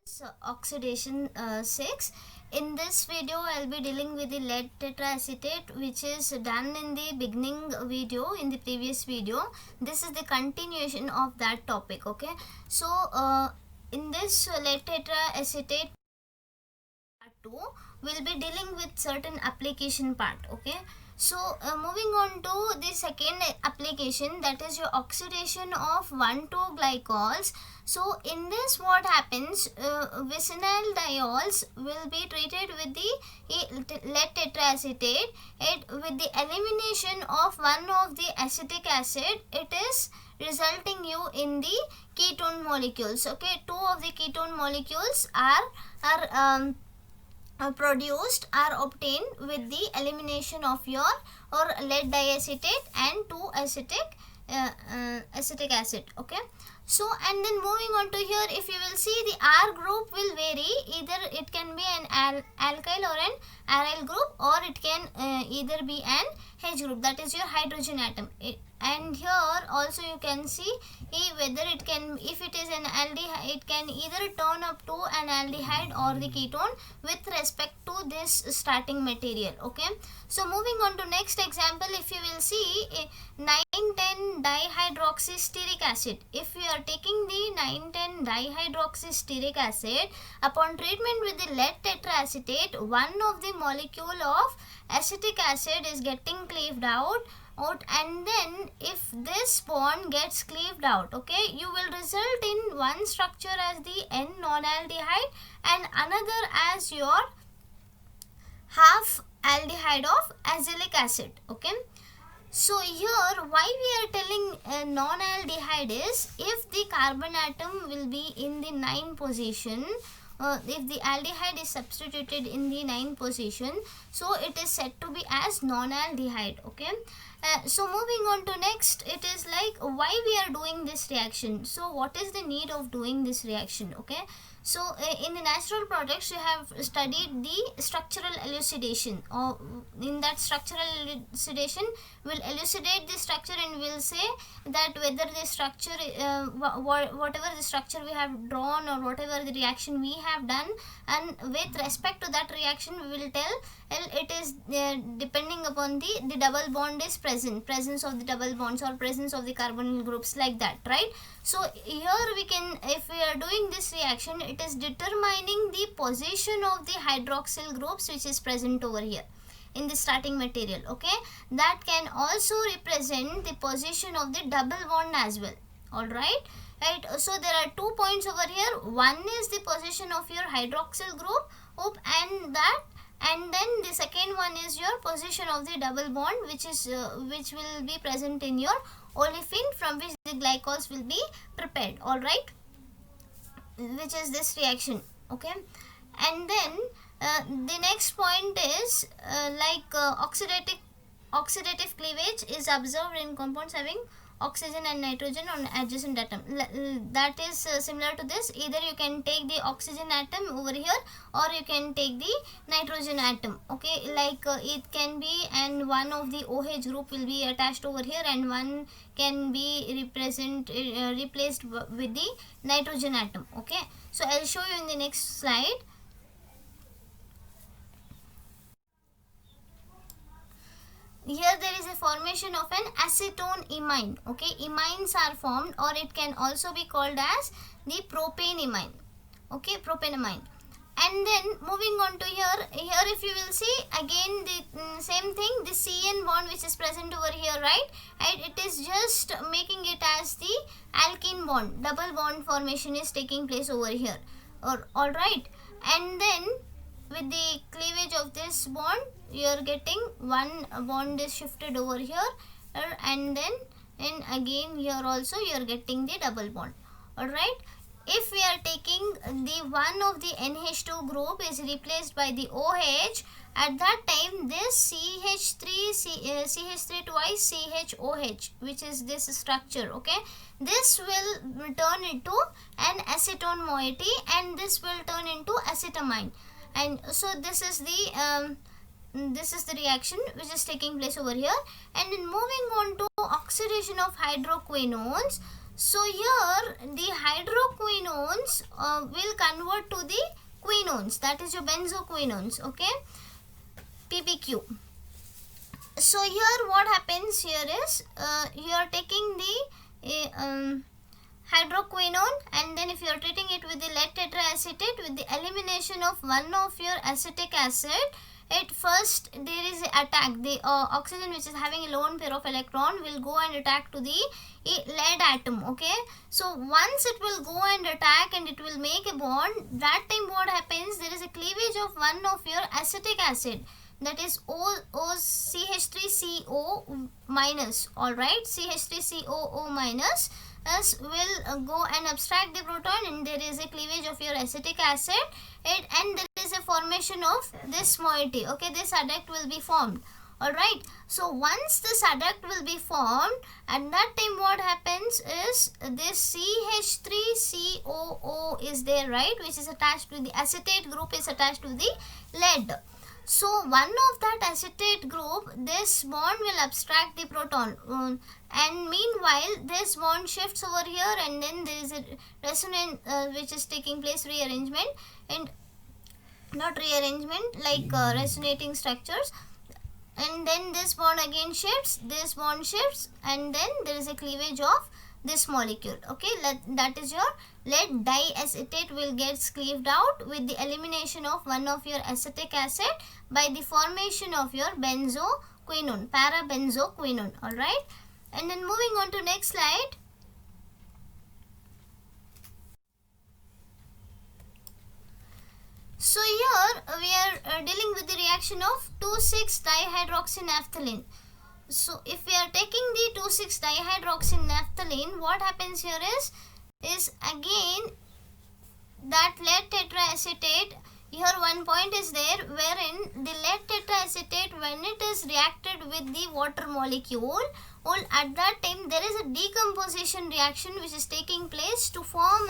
So, oxidation 6. In this video I'll be dealing with the lead tetraacetate, which is done in the beginning video, in the previous video. This is the continuation of that topic. Okay, so in this lead tetraacetate part 2 we'll be dealing with certain application part. Okay, so moving on to the second application, that is your oxidation of 1,2-glycols. So in this what happens, vicinal diols will be treated with the lead tetraacetate. With the elimination of one of the acetic acid, it is resulting you in the ketone molecules. Okay, two of the ketone molecules are produced, are obtained with the elimination of your lead diacetate and 2 acetic acid. Okay, so and then moving on to here, if you will see, the R group will vary. Either it can be an alkyl or an aryl group, or it can either be an H group, that is your hydrogen atom. And here also you can see whether it can, if it is an aldehyde, it can either turn up to an aldehyde or the ketone with respect to this starting material. Okay, so moving on to next example, if you will see 9,10 dihydroxysteric acid. If we are taking the 9,10 dihydroxysteric acid, upon treatment with the lead tetraacetate, one of the molecule of acetic acid is getting cleaved out, and then if this bond gets cleaved out, okay, you will result in one structure as the N non-aldehyde and another as your half aldehyde of azelaic acid. Okay, so here why we are telling non-aldehyde is, if the carbon atom will be in the 9 position, if the aldehyde is substituted in the 9 position, so it is said to be as non-aldehyde. Okay, so moving on to next, it is like why we are doing this reaction. So what is the need of doing this reaction? Okay, so in the natural products you have studied the structural elucidation, or in that structural elucidation will elucidate the structure and will say that whether the structure whatever the structure we have drawn or whatever the reaction we have done, and with respect to that reaction we will tell it is depending upon the double bond is presence of the double bonds or presence of the carbonyl groups, like that, right? So here we can, if we are doing this reaction, it is determining the position of the hydroxyl groups which is present over here in the starting material. Okay, that can also represent the position of the double bond as well. All right, so there are 2 points over here. One is the position of your hydroxyl group, and then the second one is your position of the double bond, which will be present in your olefin from which the glycols will be prepared. All right, which is this reaction. Okay, and then the next point is oxidative cleavage is observed in compounds having oxygen and nitrogen on adjacent atom. That is similar to this. Either you can take the oxygen atom over here, or you can take the nitrogen atom. Okay, like it can be, and one of the OH group will be attached over here, and one can be replaced with the nitrogen atom. Okay, so I'll show you in the next slide. Here there is a formation of an acetone imine. Okay, imines are formed, or it can also be called as the propane imine. Okay, propanamine. And then moving on to here if you will see again the same thing, the CN bond which is present over here, right? It is just making it as the alkene bond, double bond formation is taking place over here. Or all right, and then with the cleavage of this bond you are getting one bond is shifted over here, and then again here also you are getting the double bond. All right, if we are taking the one of the NH2 group is replaced by the OH, at that time this CH3 twice CHOH, which is this structure, okay, this will turn into an acetone moiety, and this will turn into acetamine. And so this is the reaction which is taking place over here. And then moving on to oxidation of hydroquinones. So here the hydroquinones will convert to the quinones, that is your benzoquinones, okay, PPQ. So here what happens here is you are taking the hydroquinone, and then if you are treating it with the lead tetraacetate, with the elimination of one of your acetic acid, at first there is a attack. The oxygen which is having a lone pair of electron will go and attack to the lead atom, okay. So once it will go and attack and it will make a bond, that time what happens, there is a cleavage of one of your acetic acid, that is CH3CO minus, alright, CH3COO minus will go and abstract the proton, and there is a cleavage of your acetic acid, and there is a formation of this moiety, okay, this adduct will be formed, alright. So once this adduct will be formed, at that time what happens is this CH3COO is there, right, which is attached to the acetate group, is attached to the lead. So one of that acetate group, this bond will abstract the proton, and meanwhile this bond shifts over here, and then there is a resonance which is taking place, rearrangement, and not rearrangement, like resonating structures, and then this bond again shifts, this bond shifts, and then there is a cleavage of this molecule, okay. That is your lead diacetate will get cleaved out with the elimination of one of your acetic acid by the formation of your benzoquinone, para-benzoquinone, alright. And then moving on to next slide. So here we are dealing with the reaction of 2,6-dihydroxynaphthalene. So if we are taking the 2,6-dihydroxynaphthalene, what happens here is again that lead tetraacetate. Here one point is there wherein the lead tetraacetate, when it is reacted with the water molecule, at that time there is a decomposition reaction which is taking place to form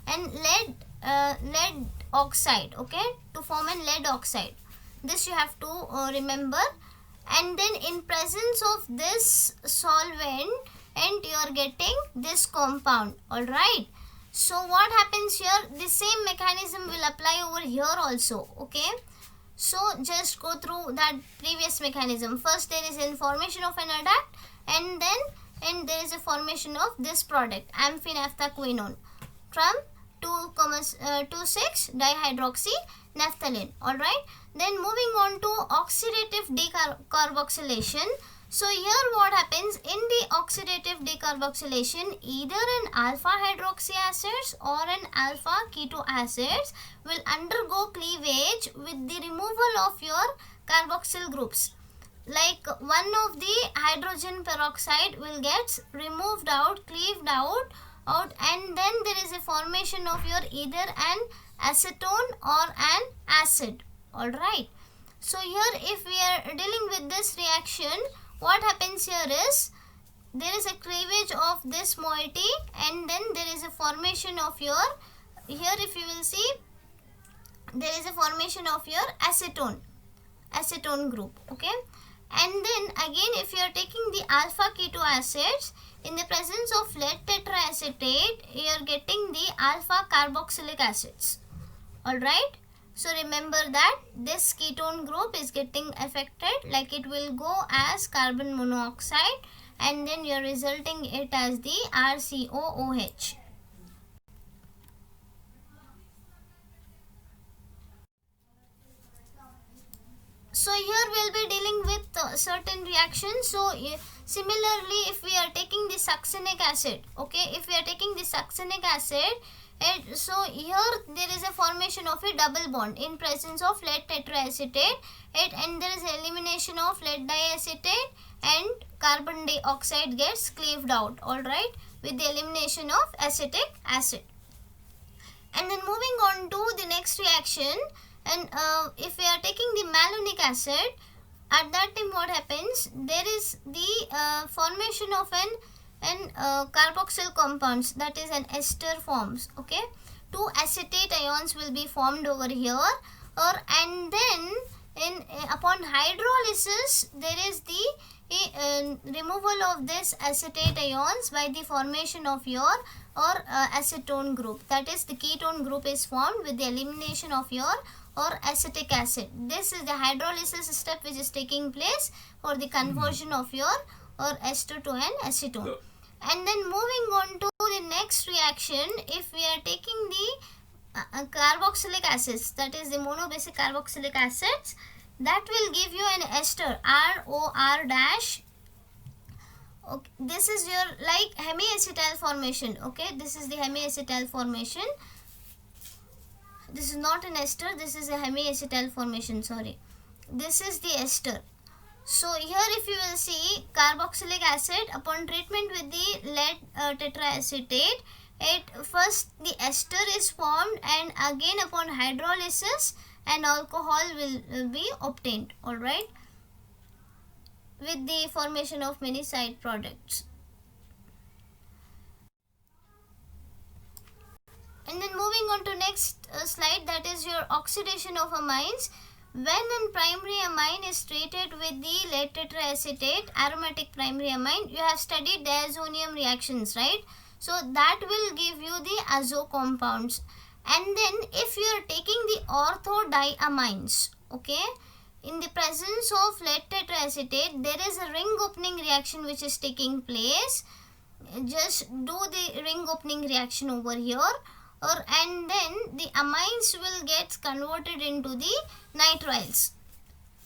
an lead oxide, okay, to form an lead oxide. This you have to remember. And then in presence of this solvent, and you are getting this compound, alright. So what happens here, the same mechanism will apply over here also, okay. So just go through that previous mechanism. First there is a formation of an adduct, and then there is a formation of this product, amphenaphthaquinone, from 2,6-dihydroxynaphthalene, alright. Then moving on to oxidative decarboxylation. So here what happens, in the oxidative decarboxylation, either an alpha hydroxy acids or an alpha keto acids will undergo cleavage with the removal of your carboxyl groups. Like one of the hydrogen peroxide will get removed out, cleaved out, and then there is a formation of your either an acetone or an acid, alright. So here if we are dealing with this reaction, what happens here is there is a cleavage of this moiety, and then there is a formation of your, here if you will see, there is a formation of your acetone group, okay. And then again if you are taking the alpha keto acids, in the presence of lead tetraacetate, you are getting the alpha carboxylic acids, alright. So remember that this ketone group is getting affected, like it will go as carbon monoxide, and then you are resulting it as the RCOOH. So here we will be dealing with certain reactions. So similarly, if we are taking the succinic acid, okay, if we are taking the succinic acid, so here there is a formation of a double bond in presence of lead tetraacetate, and there is elimination of lead diacetate, and carbon dioxide gets cleaved out, alright, with the elimination of acetic acid. And then moving on to the next reaction, and if we are taking the malonic acid, at that time what happens, there is the formation of an carboxyl compounds, that is an ester forms, okay. Two acetate ions will be formed over here, and then upon hydrolysis there is the removal of this acetate ions by the formation of your acetone group. That is, the ketone group is formed with the elimination of your acetic acid. This is the hydrolysis step which is taking place for the conversion of your ester to an acetone. And then moving on to the next reaction, if we are taking the carboxylic acids, that is the monobasic carboxylic acids, that will give you an ester, ROR dash. Okay, this is your like hemiacetyl formation. Okay, this is the hemiacetyl formation. This is not an ester, this is a hemiacetyl formation, sorry. This is the ester. So here if you will see carboxylic acid, upon treatment with the lead tetraacetate, first the ester is formed, and again upon hydrolysis an alcohol will be obtained, alright, with the formation of many side products. And then moving on to next slide, that is your oxidation of amines. When a primary amine is treated with the lead tetraacetate, aromatic primary amine, you have studied diazonium reactions, right? So that will give you the azo compounds. And then if you are taking the orthodiamines, okay, in the presence of lead tetraacetate, there is a ring opening reaction which is taking place. Just do the ring opening reaction over here, and then the amines will get converted into the nitriles.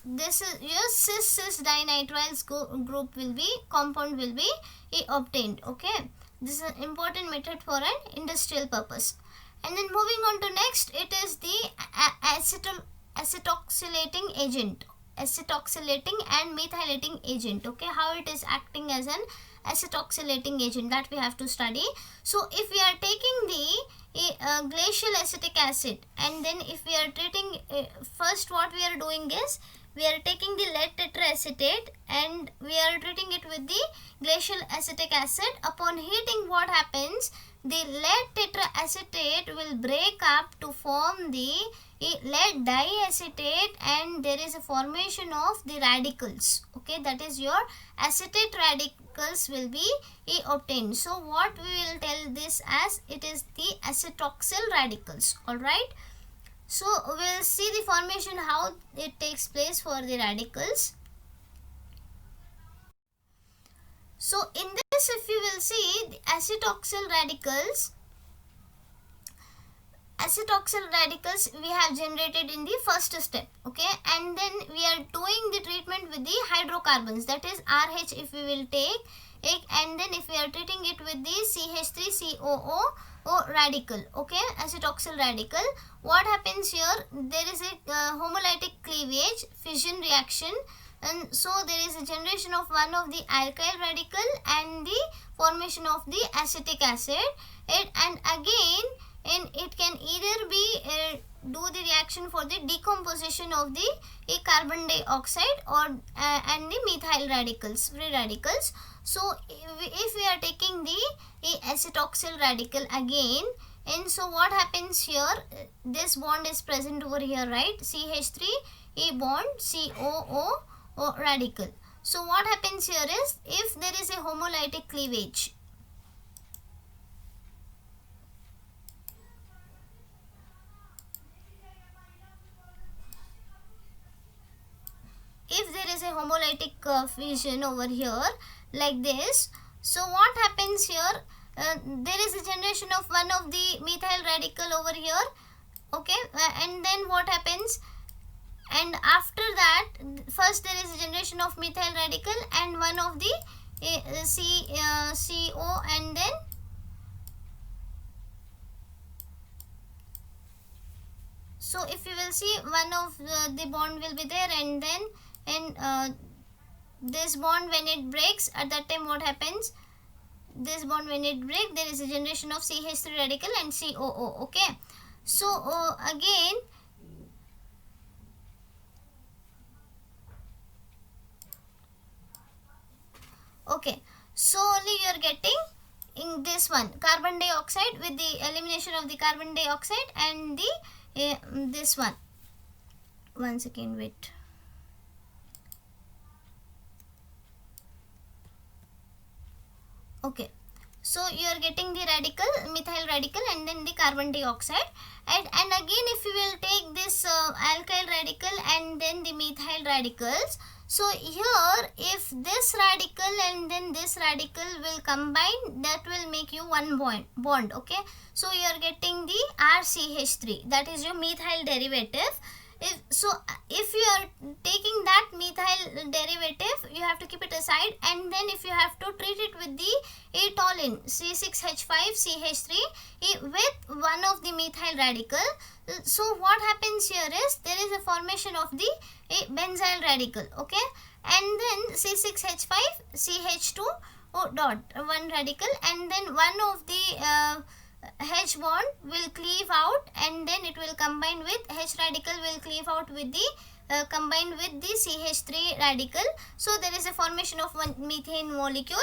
This is your cis dinitriles group will be, compound will be obtained. Okay, this is an important method for an industrial purpose. And then moving on to next, it is the acetoxylating agent, acetoxylating and methylating agent. Okay, how it is acting as an acetoxylating agent, that we have to study. So if we are taking the glacial acetic acid, and then if we are treating, first what we are doing is we are taking the lead tetraacetate and we are treating it with the glacial acetic acid. Upon heating, what happens, the lead tetraacetate will break up to form the lead diacetate, and there is a formation of the radicals. Okay, that is your acetate radicals will be obtained. So what we will tell this as, it is the acetoxyl radicals. Alright, so we will see the formation, how it takes place for the radicals. So in this, if you will see the acetoxyl radicals we have generated in the first step. Okay, and then we are doing the treatment with the hydrocarbons, that is RH if we will take, and then if we are treating it with the CH3COO radical, okay, acetoxyl radical, what happens here, there is a homolytic cleavage, fission reaction, and so there is a generation of one of the alkyl radical and the formation of the acetic acid, and again it can either be do the reaction for the decomposition of the carbon dioxide or and the methyl radicals, free radicals. So if we are taking the acetoxyl radical again, and so what happens here, this bond is present over here, right, CH3 bond COO radical. So what happens here is, if there is a homolytic cleavage, if there is a homolytic fusion over here like this, so what happens here, there is a generation of one of the methyl radical over here. Okay, and then what happens, and after that, first there is a generation of methyl radical and one of the CO, and then so if you will see, one of the bond will be there, and then this bond, when it breaks, at that time what happens, this bond when it breaks, there is a generation of CH3 radical and COO. Okay, so again okay, so only you are getting in this one carbon dioxide with the elimination of the carbon dioxide, and the this one second, wait. Okay, so you are getting the radical, methyl radical, and then the carbon dioxide, and again if you will take this alkyl radical and then the methyl radicals, so here if this radical and then this radical will combine, that will make you one bond. Okay, so you are getting the RCH3, that is your methyl derivative. If you are taking that methyl derivative, you have to keep it aside, and then if you have to treat it with the toluene C6H5CH3 with one of the methyl radical, so what happens here is there is a formation of the benzyl radical. Okay, and then C6H5CH2 dot one radical, and then one of the H bond will cleave out, and then it will combine with H radical will cleave out with the combine with the CH3 radical. So there is a formation of one methane molecule,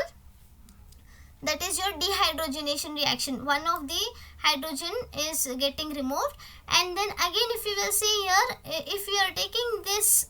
that is your dehydrogenation reaction. One of the hydrogen is getting removed, and then again if you will see here, if you are taking this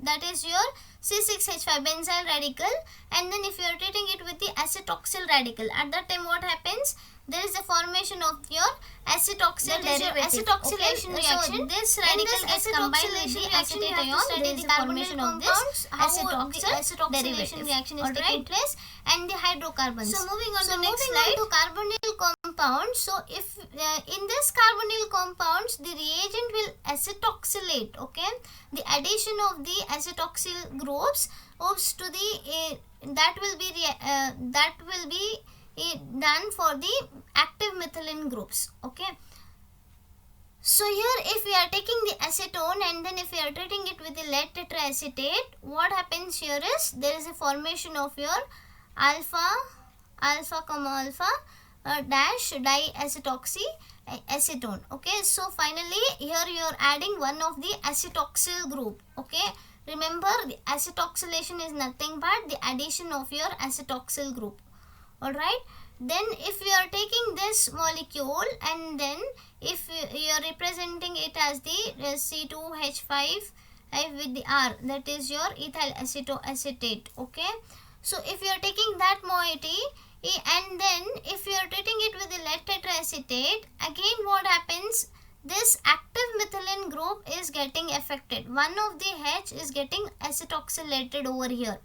that is your C6H5 benzyl radical, and then if you are treating it with the acetoxyl radical, at that time what happens, there is a formation of your acetoxyl derivative. Acetylation reaction. So this radical gets combined with the acetate ion. There is a formation of this acetylation reaction is taking place, and the hydrocarbons. So moving on to next slide. To carbonyl compounds. So if in this carbonyl compounds, the reagent will acetoxylate. Okay, the addition of the acetoxyl groups to the that will be done for the active methylene groups. Okay, so here if we are taking the acetone and then if we are treating it with the lead tetraacetate, what happens here is there is a formation of your alpha dash diacetoxy acetone. Okay, so finally here you are adding one of the acetoxyl group. Okay, remember the acetoxylation is nothing but the addition of your acetoxyl group. Alright, then if you are taking this molecule and then if you are representing it as the C2H5 with the R, that is your ethyl acetoacetate. Okay, so if you are taking that moiety and then if you are treating it with the lead tetraacetate, again what happens, this active methylene group is getting affected. One of the H is getting acetoxylated over here.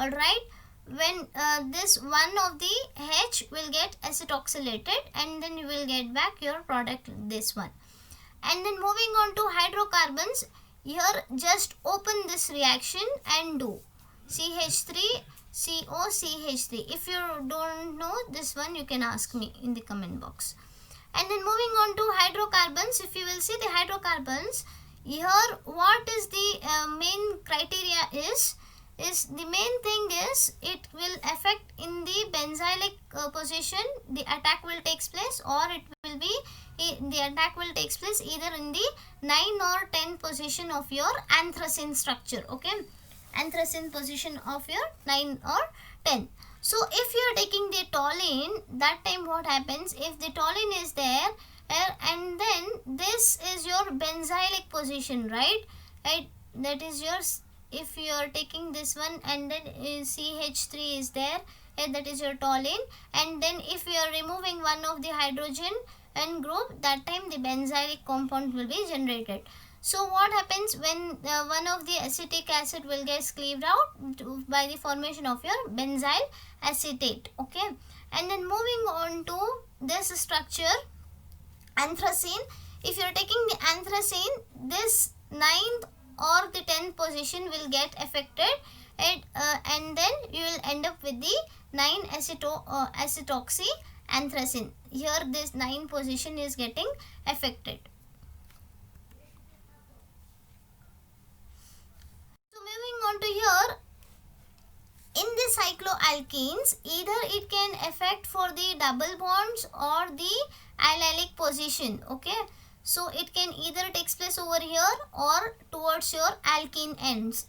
Alright, when this one of the H will get acetoxylated, and then you will get back your product, this one. And then moving on to hydrocarbons, here just open this reaction and do CH3COCH3. If you don't know this one, you can ask me in the comment box. And then moving on to hydrocarbons, if you will see the hydrocarbons, here what is the main criteria is the main thing is it will affect in the benzylic position, the attack will takes place, or it will be the attack will takes place either in the 9 or 10 position of your anthracene structure. Okay, anthracene position of your 9 or 10. So if you are taking the toluene, that time what happens, if the toluene is there and then this is your benzylic position, right, that is yours. If you are taking this one and then CH3 is there, that is your toluene, and then if you are removing one of the hydrogen and group, that time the benzylic compound will be generated. So what happens when one of the acetic acid will get cleaved out by the formation of your benzyl acetate. Okay, and then moving on to this structure, anthracene. If you are taking the anthracene, this 9th or the 10th position will get affected, and then you will end up with the 9-acetoxy anthracene. Here this 9 position is getting affected. So moving on to here, in the cycloalkenes, either it can affect for the double bonds or the allylic position. Okay, so it can either takes place over here or towards your alkene ends.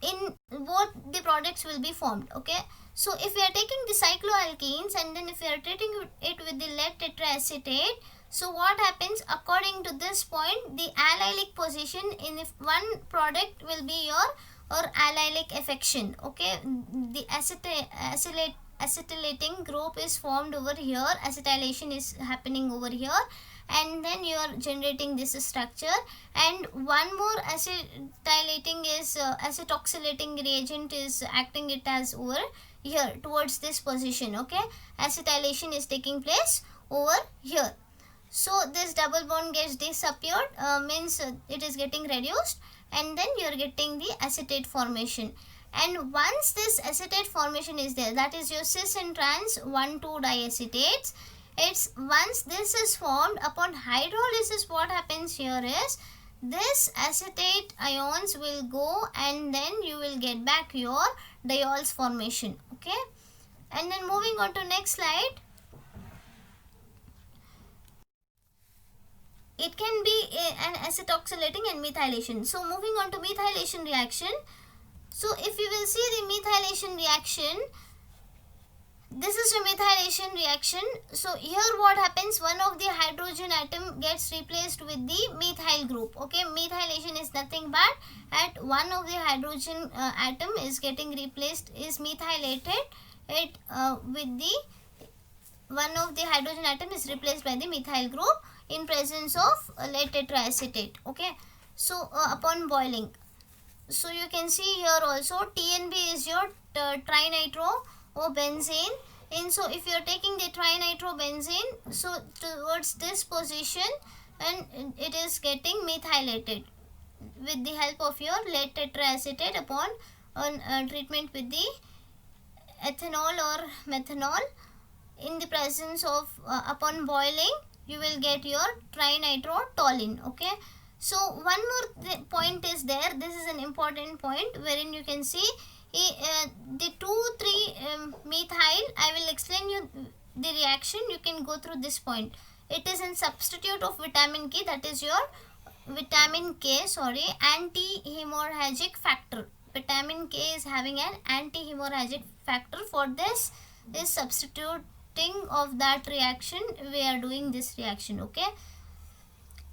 In both the products will be formed. Okay, so if we are taking the cycloalkenes and then if we are treating it with the lead tetraacetate, so what happens, according to this point, the allylic position in if one product will be your or allylic affection. Okay, the acetylating group is formed over here, acetylation is happening over here, and then you are generating this structure. And one more acetylating is acetoxylating reagent is acting it as over here towards this position. Okay, acetylation is taking place over here. So this double bond gets disappeared, means it is getting reduced, and then you are getting the acetate formation. And once this acetate formation is there, that is your cis and trans 1,2 diacetates, it's once this is formed upon hydrolysis, what happens here is this acetate ions will go, and then you will get back your diols formation. Okay, and then moving on to next slide. It can be an acetoxylating and methylation. So moving on to methylation reaction. So if you will see the methylation reaction, this is a methylation reaction. So here what happens, one of the hydrogen atom gets replaced with the methyl group. Okay, methylation is nothing but at one of the hydrogen atom is getting replaced, is methylated it with the one of the hydrogen atom is replaced by the methyl group in presence of lead tetraacetate. Okay, so upon boiling, so you can see here also TNB is your trinitrobenzene. And so if you are taking the trinitrobenzene, so towards this position, and it is getting methylated with the help of your lead tetraacetate upon treatment with the ethanol or methanol. In the presence of upon boiling, you will get your trinitrotoluene. Okay, so one more point is there. This is an important point wherein you can see the 2,3-methyl. I will explain you the reaction. You can go through this point. It is in substitute of vitamin K, that is your vitamin K, anti-hemorrhagic factor. Vitamin K is having an anti-hemorrhagic factor. For this is substituting of that reaction, we are doing this reaction. Okay,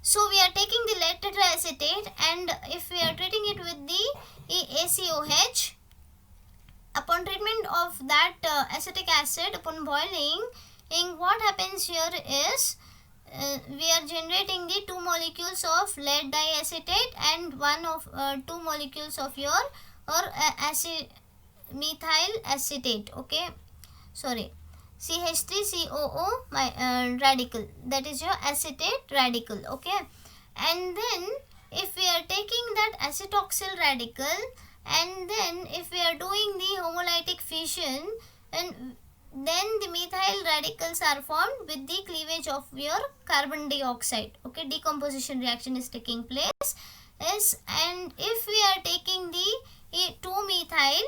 so we are taking the lead tetraacetate, and if we are treating it with the ACOH, upon treatment of that acetic acid upon boiling, what happens here is we are generating the 2 molecules of lead diacetate and 2 molecules of your methyl acetate. Okay, sorry, CH3COO radical, that is your acetate radical. Okay, and then if we are taking that acetoxyl radical, and then if we are doing the homolytic fission, and then the methyl radicals are formed with the cleavage of your carbon dioxide. Okay, decomposition reaction is taking place. Yes, and if we are taking the 2-methyl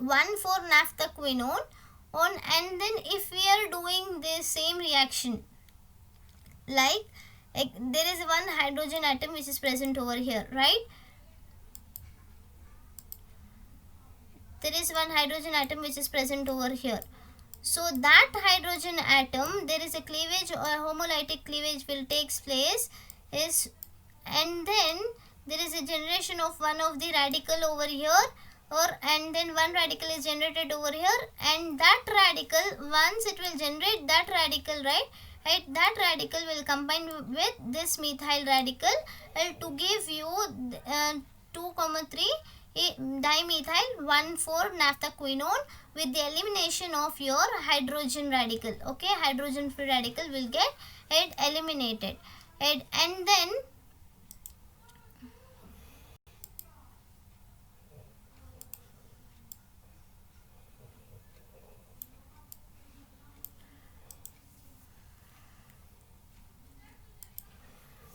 1,4-naphthaquinone on, and then if we are doing the same reaction, like there is one hydrogen atom which is present over here, right? There is one hydrogen atom which is present over here. So that hydrogen atom, there is a cleavage or homolytic cleavage will takes place, and then there is a generation of one of the radical over here, and then one radical is generated over here, and that radical, once it will generate that radical, right, that radical will combine with this methyl radical to give you 2,3 dimethyl 1,4-naphthaquinone with the elimination of your hydrogen radical. Okay, hydrogen free radical will get eliminated, and then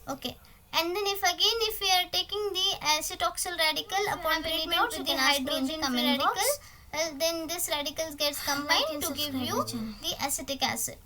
okay, and then if we are taking the acetoxyl radical upon treatment with the hydrogen free radical, then this radical gets combined to give you the acetic acid.